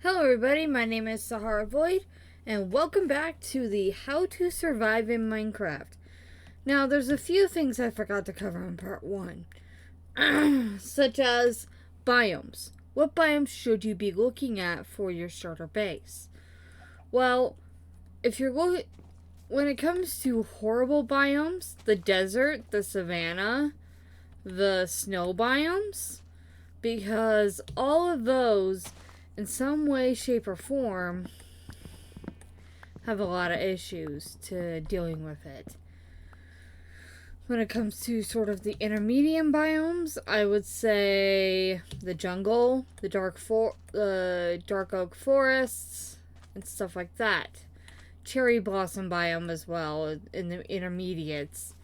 Hello everybody, my name is Sahara Void, and welcome back to the How to Survive in Minecraft. Now, there's a few things I forgot to cover in part 1, such as biomes. What biomes should you be looking at for your starter base? Well, if you're when it comes to horrible biomes, the desert, the savanna, the snow biomes, because all of those in some way, shape, or form have a lot of issues to dealing with it. When it comes to sort of the intermediate biomes, I would say the jungle, the dark oak forests, and stuff like that. Cherry blossom biome as well in the intermediates.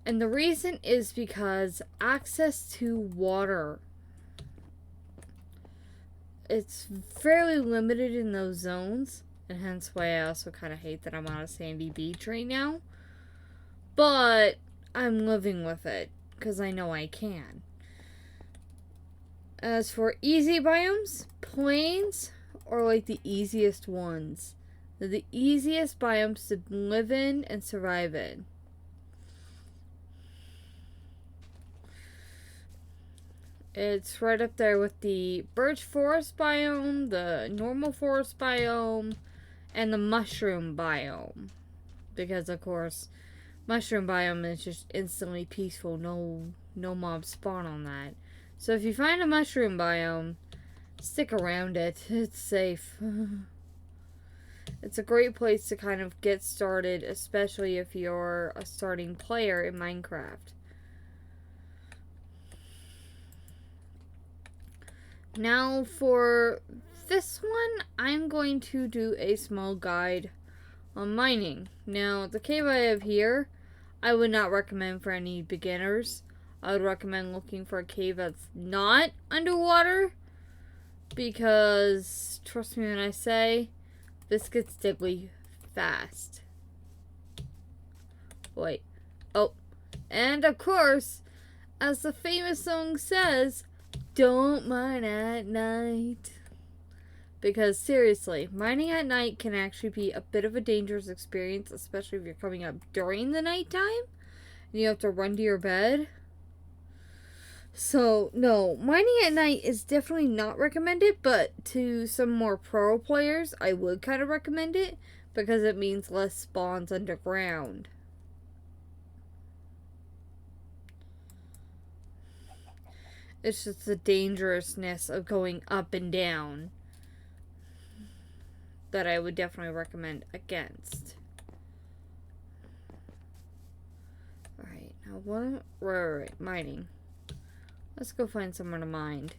And the reason is because access to water, it's fairly limited in those zones, and hence why I also kind of hate that I'm on a sandy beach right now. But I'm living with it because I know I can. As for easy biomes, plains are like the easiest ones. They're the easiest biomes to live in and survive in. It's right up there with the birch forest biome, the normal forest biome, and the mushroom biome. Because, of course, mushroom biome is just instantly peaceful. No mobs spawn on that. So if you find a mushroom biome, stick around it. It's safe. It's a great place to kind of get started, especially if you're a starting player in Minecraft. Now for this one, I'm going to do a small guide on mining. Now, the cave I have here, I would not recommend for any beginners. I would recommend looking for a cave that's not underwater, because, trust me when I say, this gets diggly fast. Wait. Oh. And, of course, as the famous song says, don't mine at night. Because seriously, mining at night can actually be a bit of a dangerous experience, especially if you're coming up during the nighttime and you have to run to your bed. So, no, mining at night is definitely not recommended, but to some more pro players, I would kind of recommend it because it means less spawns underground. It's just the dangerousness of going up and down that I would definitely recommend against. Alright, now what? Right, mining. Let's go find somewhere to mine.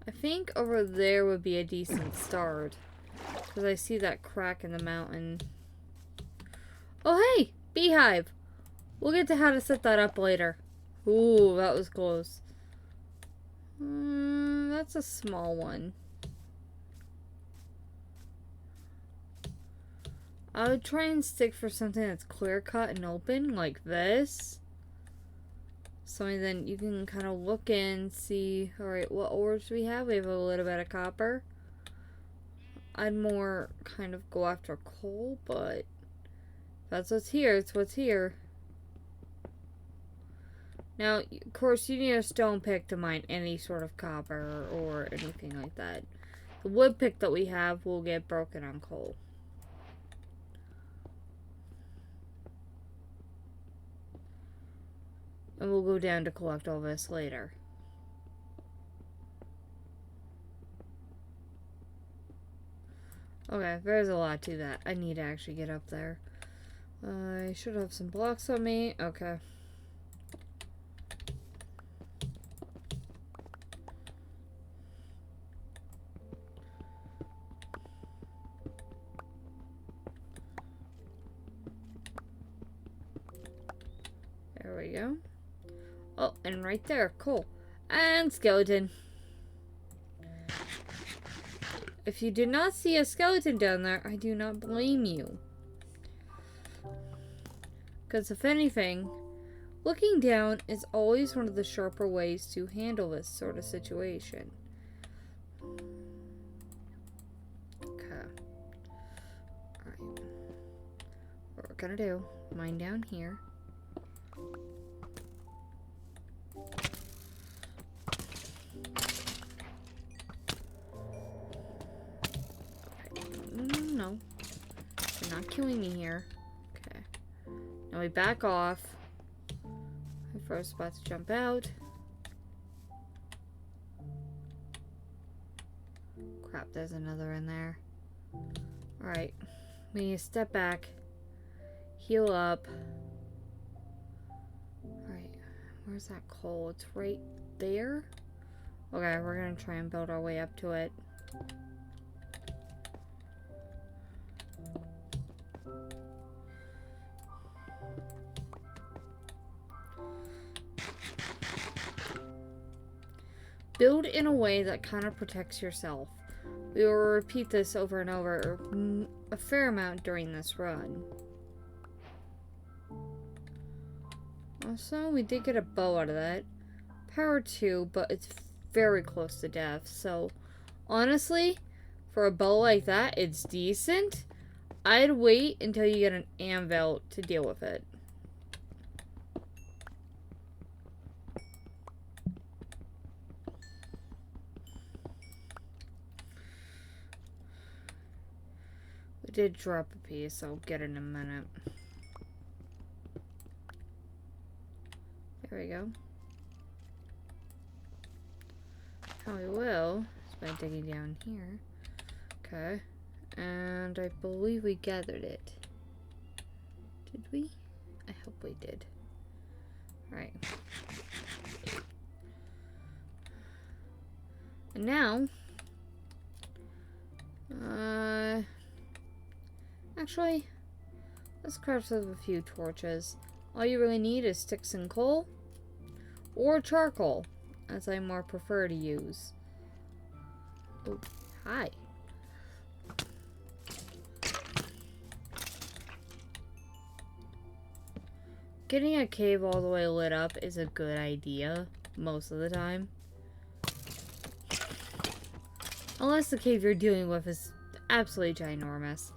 I think over there would be a decent start, because I see that crack in the mountain. Oh hey! Beehive! We'll get to how to set that up later. Ooh, that was close. That's a small one. I would try and stick for something that's clear cut and open, like this. So then you can kind of look in, see, alright, what ores do we have? We have a little bit of copper. I'd more kind of go after coal, but that's what's here. It's what's here. Now, of course, you need a stone pick to mine any sort of copper or anything like that. The wood pick that we have will get broken on coal. And we'll go down to collect all this later. Okay, there's a lot to that. I need to actually get up there. I should have some blocks on me. Okay. There we go. Oh, and right there, cool. And skeleton. If you did not see a skeleton down there, I do not blame you. Because if anything, looking down is always one of the sharper ways to handle this sort of situation. gonna do. Mine down here. No. You're not killing me here. Okay. Now we back off. My first about to jump out. Crap, there's another in there. Alright. We need to step back. Heal up. Alright. Where's that coal? It's right there? Okay, we're gonna try and build our way up to it. Build in a way that kind of protects yourself. We will repeat this over and over a fair amount during this run. Also, we did get a bow out of that. Power 2, but it's very close to death. So, honestly, for a bow like that, it's decent. I'd wait until you get an anvil to deal with it. We did drop a piece. I'll get it in a minute. There we go. How we will is by digging down here. Okay. And I believe we gathered it. Did we? I hope we did. Alright. And now, actually, let's craft up a few torches. All you really need is sticks and coal, or charcoal, as I more prefer to use. Oh, hi. Getting a cave all the way lit up is a good idea, most of the time. Unless the cave you're dealing with is absolutely ginormous.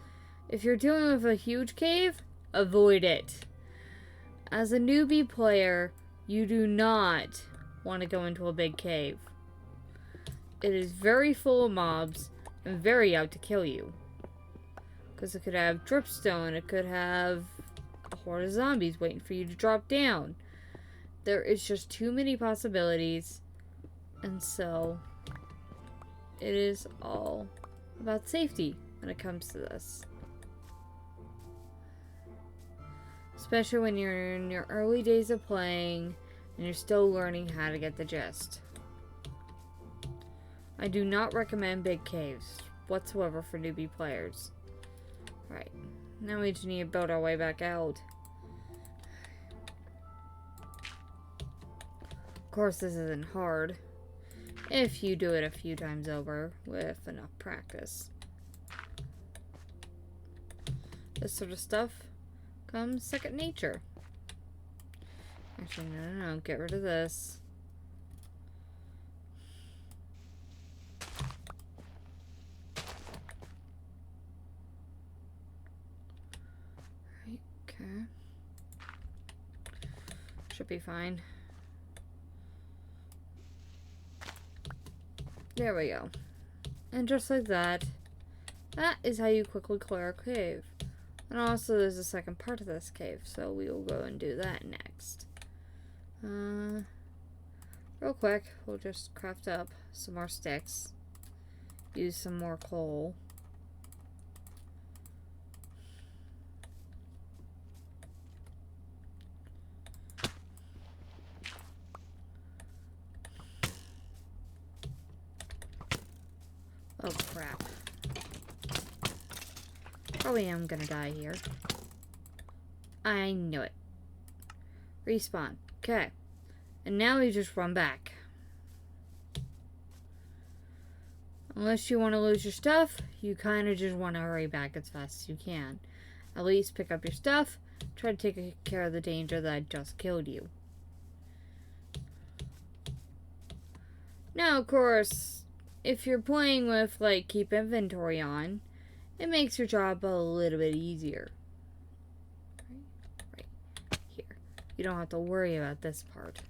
If you're dealing with a huge cave, avoid it. As a newbie player, you do not want to go into a big cave. It is very full of mobs and very out to kill you. Because it could have dripstone, it could have a horde of zombies waiting for you to drop down. There is just too many possibilities, and so it is all about safety when it comes to this. Especially when you're in your early days of playing and you're still learning how to get the gist. I do not recommend big caves whatsoever for newbie players. Right, now we just need to build our way back out. Of course, this isn't hard if you do it a few times over with enough practice. This sort of stuff comes second nature. Actually, no, get rid of this. Right, okay. Should be fine. There we go. And just like that, that is how you quickly clear a cave. And also there's a second part of this cave, so we will go and do that next. Real quick, we'll just craft up some more sticks. Use some more coal. Oh crap. Probably am gonna die here. I knew it. Respawn. Okay. And now we just run back. Unless you want to lose your stuff, you kind of just want to hurry back as fast as you can. At least pick up your stuff. Try to take care of the danger that just killed you. Now, of course, if you're playing with, like, keep inventory on, it makes your job a little bit easier. you don't have to worry about this part.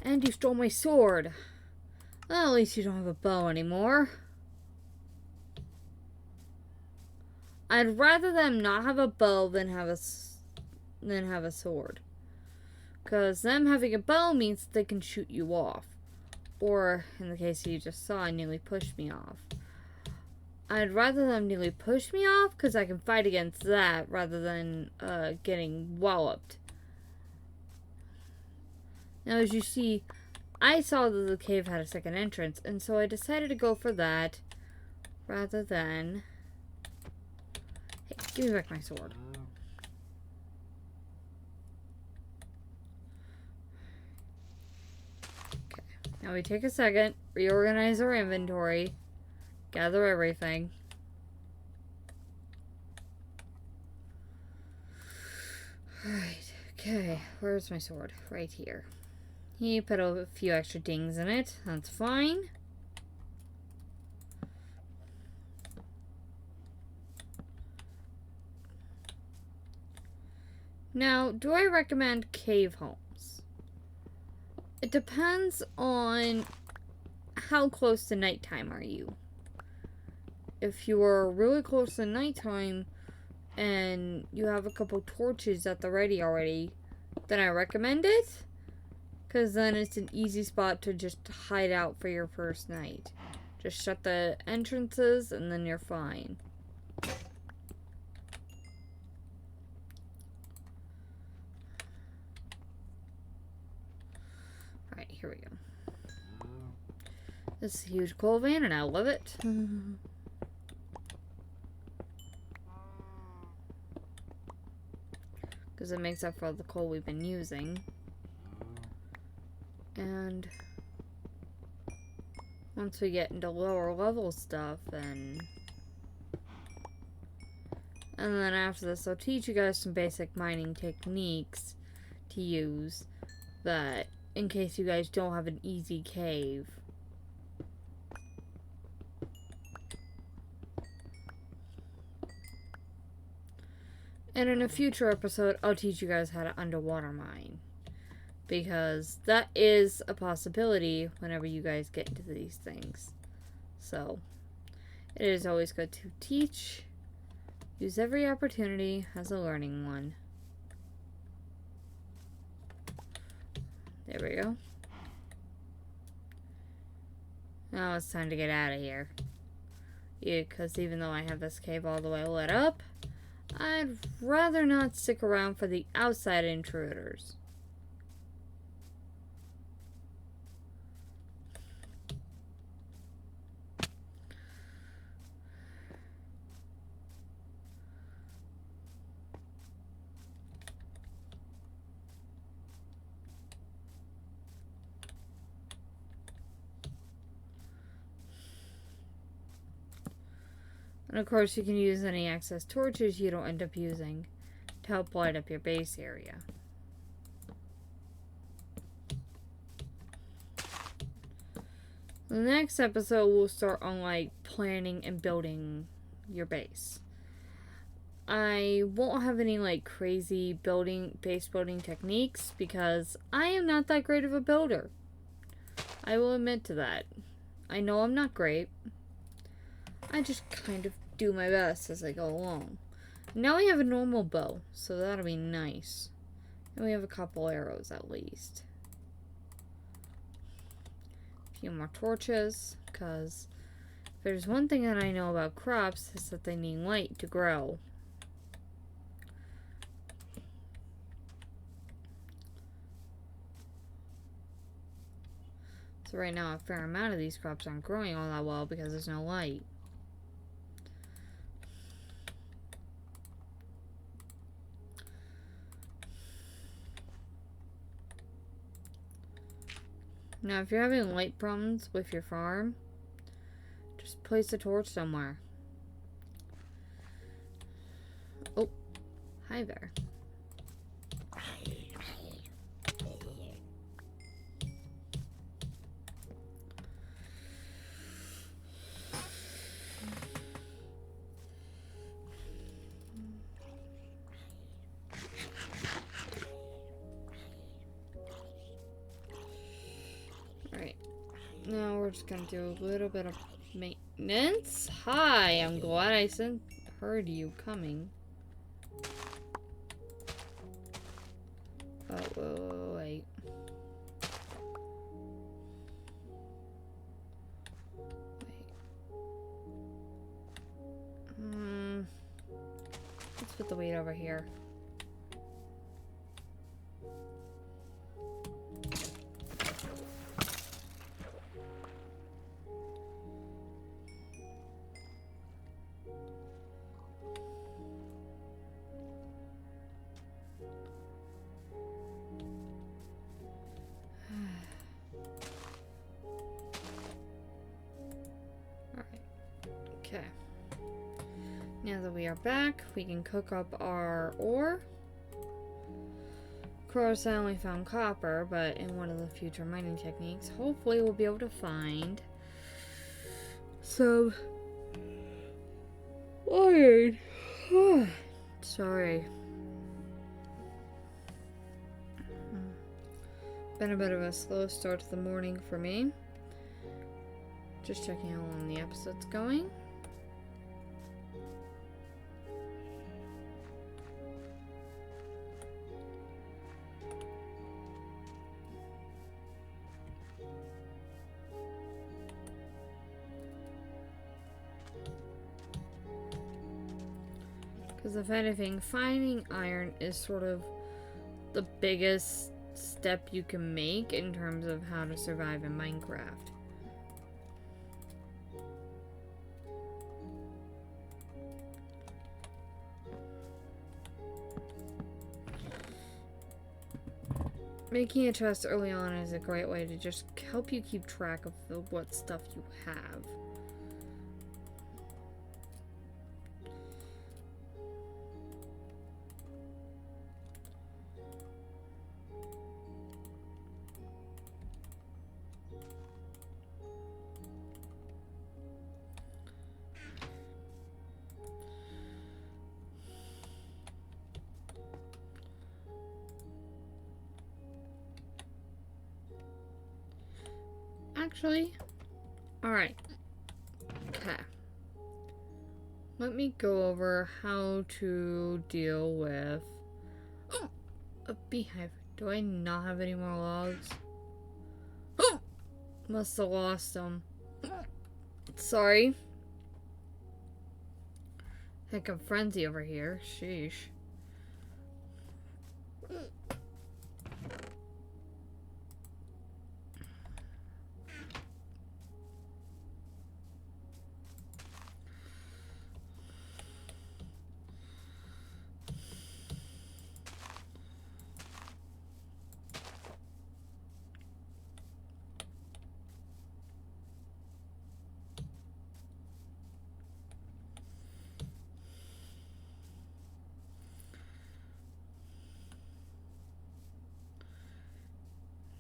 And you stole my sword. Well, at least you don't have a bow anymore. I'd rather them not have a bow than have a sword. Because them having a bow means they can shoot you off. Or, in the case you just saw, nearly pushed me off. I'd rather them nearly push me off because I can fight against that rather than getting walloped. Now, as you see, I saw that the cave had a second entrance, and so I decided to go for that rather than... Hey, give me back my sword. Okay, now we take a second, reorganize our inventory, gather everything. Alright, okay, where's my sword? Right here. He put a few extra dings in it. That's fine. Now, do I recommend cave homes? It depends on how close to nighttime are you. If you are really close to nighttime and you have a couple torches at the ready already, then I recommend it. Because then it's an easy spot to just hide out for your first night. Just shut the entrances and then you're fine. Alright, here we go. This is a huge coal van and I love it. Because it makes up for all the coal we've been using. And once we get into lower level stuff, and then after this, I'll teach you guys some basic mining techniques to use that in case you guys don't have an easy cave. And in a future episode, I'll teach you guys how to underwater mine. Because that is a possibility whenever you guys get into these things. So, it is always good to teach. Use every opportunity as a learning one. There we go. Now it's time to get out of here. Yeah, because even though I have this cave all the way lit up, I'd rather not stick around for the outside intruders. And of course you can use any excess torches you don't end up using to help light up your base area. The next episode will start on like planning and building your base. I won't have any like crazy base building techniques because I am not that great of a builder. I will admit to that. I know I'm not great. I just kind of do my best as I go along. Now we have a normal bow, so that'll be nice. And we have a couple arrows at least. A few more torches, because if there's one thing that I know about crops, is that they need light to grow. So right now a fair amount of these crops aren't growing all that well because there's no light. Now, if you're having light problems with your farm, just place a torch somewhere. Oh, hi there. Now we're just gonna do a little bit of maintenance. Hi, I'm glad I heard you coming. Oh, wait. Let's put the weight over here. Okay. Now that we are back, we can cook up our ore. Of course, I only found copper, but in one of the future mining techniques, hopefully we'll be able to find some iron. Sorry. Been a bit of a slow start to the morning for me. Just checking how long the episode's going. Because if anything, finding iron is sort of the biggest step you can make in terms of how to survive in Minecraft. Making a chest early on is a great way to just help you keep track of what stuff you have. Actually, alright. Okay. Let me go over how to deal with a beehive. Do I not have any more logs? Must have lost them. Sorry. Heck of frenzy over here. Sheesh.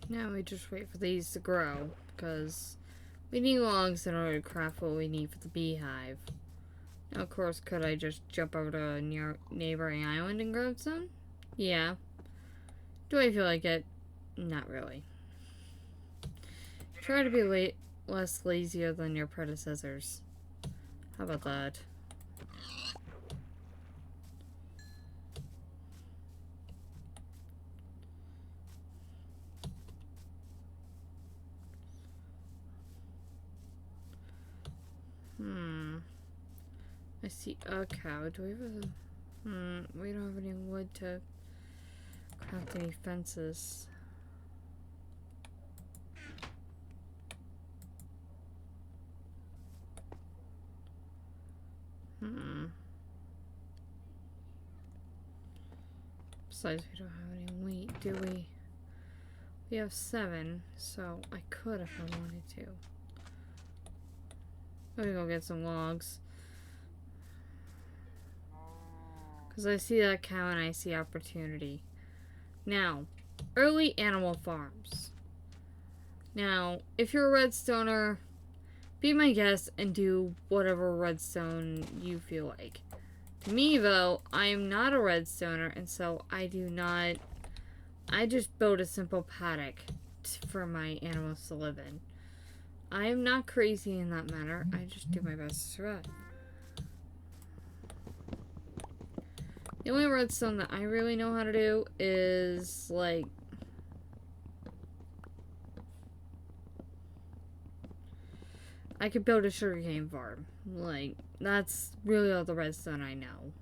Now we just wait for these to grow, because we need logs in order to craft what we need for the beehive. Now, of course, could I just jump over to a neighboring island and grab some? Yeah. Do I feel like it? Not really. Try to be less lazier than your predecessors. How about that? I see a cow. Do we have a... we don't have any wood to craft any fences. Besides, we don't have any wheat, do we? We have 7, so I could if I wanted to. Let me go get some logs. Because I see that cow and I see opportunity. Now, early animal farms. Now, if you're a redstoner, be my guest and do whatever redstone you feel like. To me, though, I am not a redstoner, and so I do not... I just build a simple paddock for my animals to live in. I am not crazy in that matter. I just do my best to survive. The only redstone that I really know how to do is, like, I could build a sugarcane farm. Like, that's really all the redstone I know.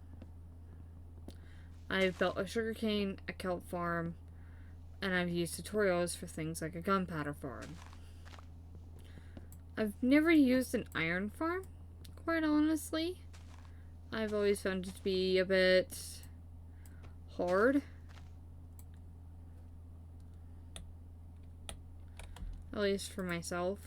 I've built a sugarcane, a kelp farm, and I've used tutorials for things like a gunpowder farm. I've never used an iron farm, quite honestly. I've always found it to be a bit hard. At least for myself.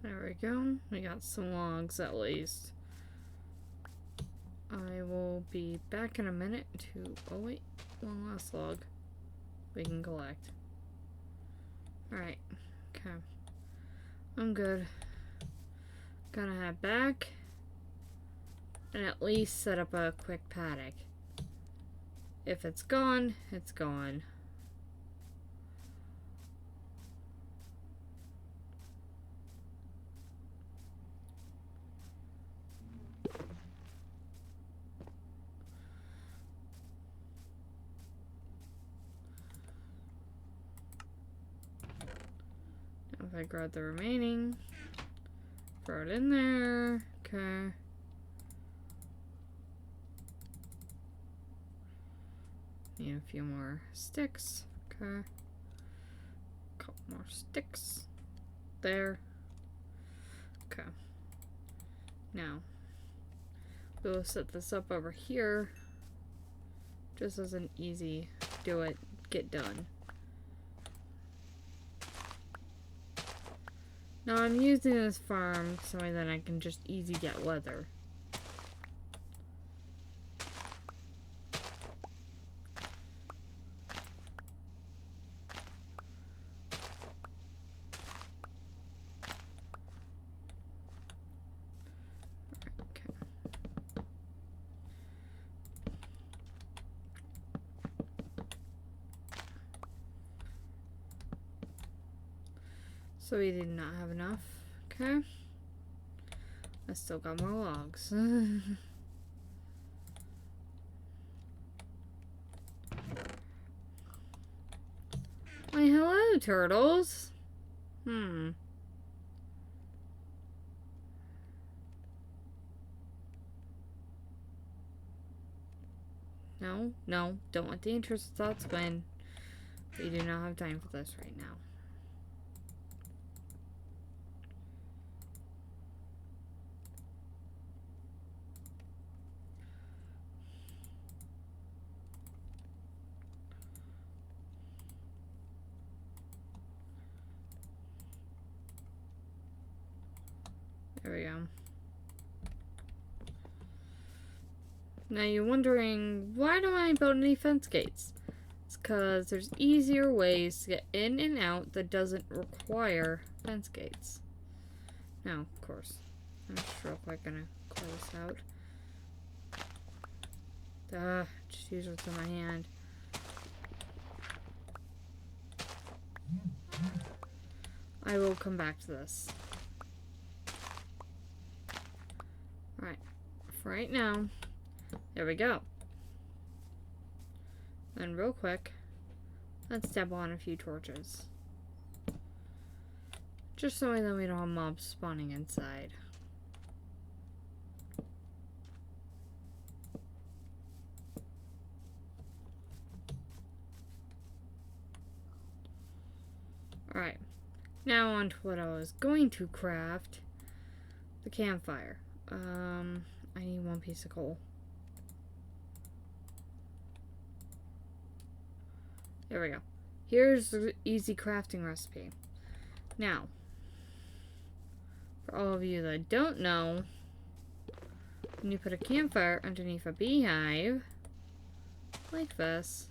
There we go. We got some logs at least. I will be back in a minute to... Oh wait, one last log we can collect. Alright, okay. I'm good. Gonna head back and at least set up a quick paddock. If it's gone, it's gone. If I grab the remaining, throw it in there. Okay. Need a few more sticks. Okay. Couple more sticks. There. Okay. Now, we'll set this up over here. Just as an easy do it, get done. Now I'm using this farm so that I can just easy get weather. Okay. So we did not have enough. Okay. I still got more logs. Why, hello, turtles. No, don't let the intrusive thoughts win. We do not have time for this right now. There we go. Now you're wondering, why don't I build any fence gates? It's because there's easier ways to get in and out that doesn't require fence gates. Now, of course, I'm just real quick gonna clear this out. Just use what's in my hand. I will come back to this. Alright, for right now, there we go. Then real quick, let's step on a few torches. Just so that we don't have mobs spawning inside. Alright. Now on to what I was going to craft. The campfire. I need one piece of coal. There we go. Here's the easy crafting recipe. Now, for all of you that don't know, when you put a campfire underneath a beehive, like this,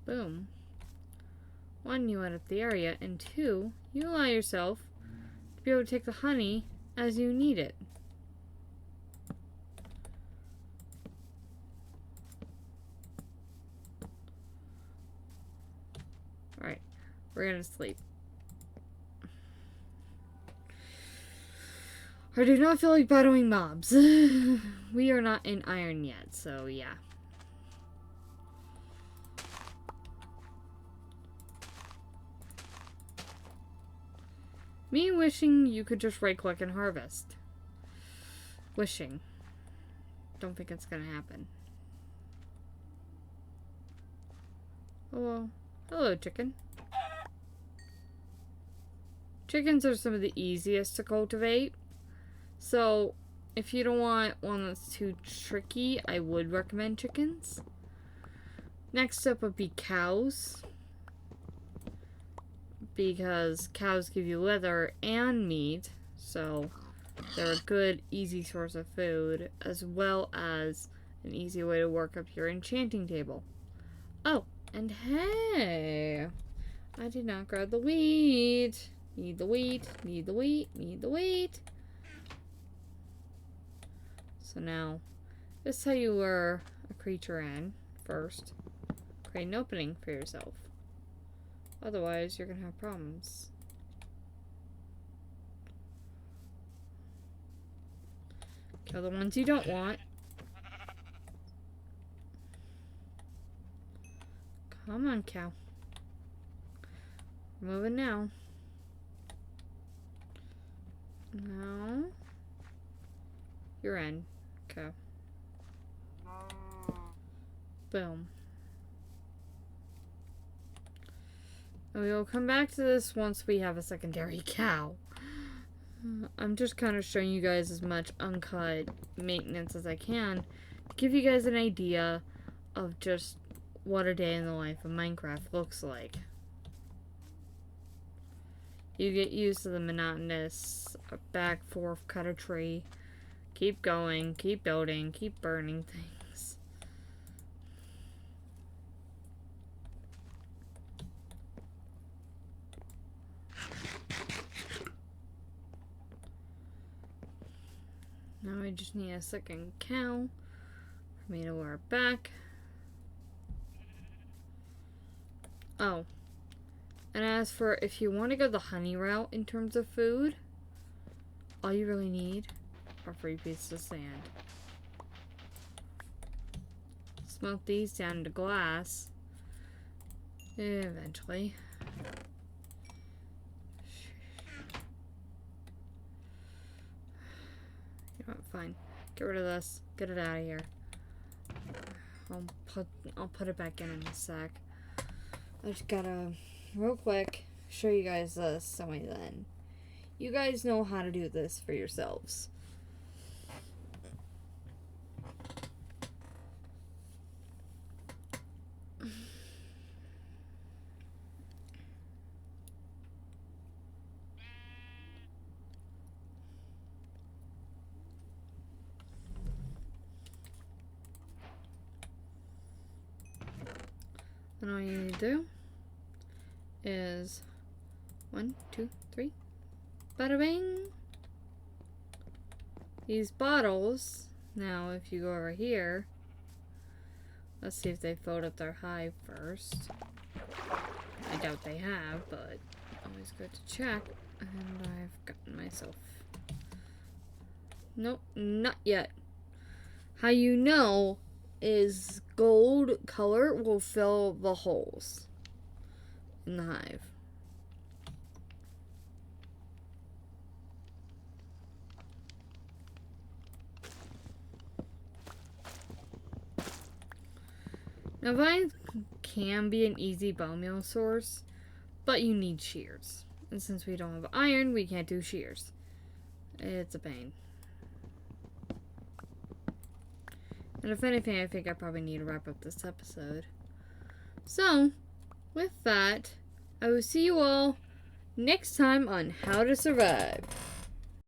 boom. One, you edit the area, and two, you allow yourself to be able to take the honey as you need it. Alright, we're gonna sleep. I do not feel like battling mobs. We are not in iron yet, so yeah. Me wishing you could just right click and harvest. Wishing. Don't think it's gonna happen. Oh well. Hello, chicken. Chickens are some of the easiest to cultivate. So, if you don't want one that's too tricky, I would recommend chickens. Next up would be cows. Because cows give you leather and meat, so they're a good, easy source of food, as well as an easy way to work up your enchanting table. Oh, and hey! I did not grab the wheat. Need the wheat, need the wheat, need the wheat. So now, this is how you lure a creature in first. Create an opening for yourself. Otherwise, you're gonna have problems. Kill the ones you don't want. Come on, cow. We're moving now. Now. You're in. Okay. Boom. And we will come back to this once we have a secondary cow. I'm just kind of showing you guys as much uncut maintenance as I can to give you guys an idea of just what a day in the life of Minecraft looks like. You get used to the monotonous back, forth, cut a tree, keep going, keep building, keep burning things. Now I just need a second cow for me to lure it back. Oh. And as for if you want to go the honey route in terms of food, all you really need are 3 pieces of sand. Smelt these down into glass. Eventually. You know what, fine. Get rid of this. Get it out of here. I'll put it back in a sec. I just gotta, real quick, show you guys this so then you guys know how to do this for yourselves. And all you need to do is 1, 2, 3, bada bing. These bottles, now if you go over here, let's see if they filled up their hive first. I doubt they have, but always good to check. And I've gotten myself, nope, not yet. How you know is gold color will fill the holes in the hive. Now, vines can be an easy bone meal source, but you need shears. And since we don't have iron, we can't do shears. It's a pain. And if anything, I think I probably need to wrap up this episode. So, with that, I will see you all next time on How to Survive.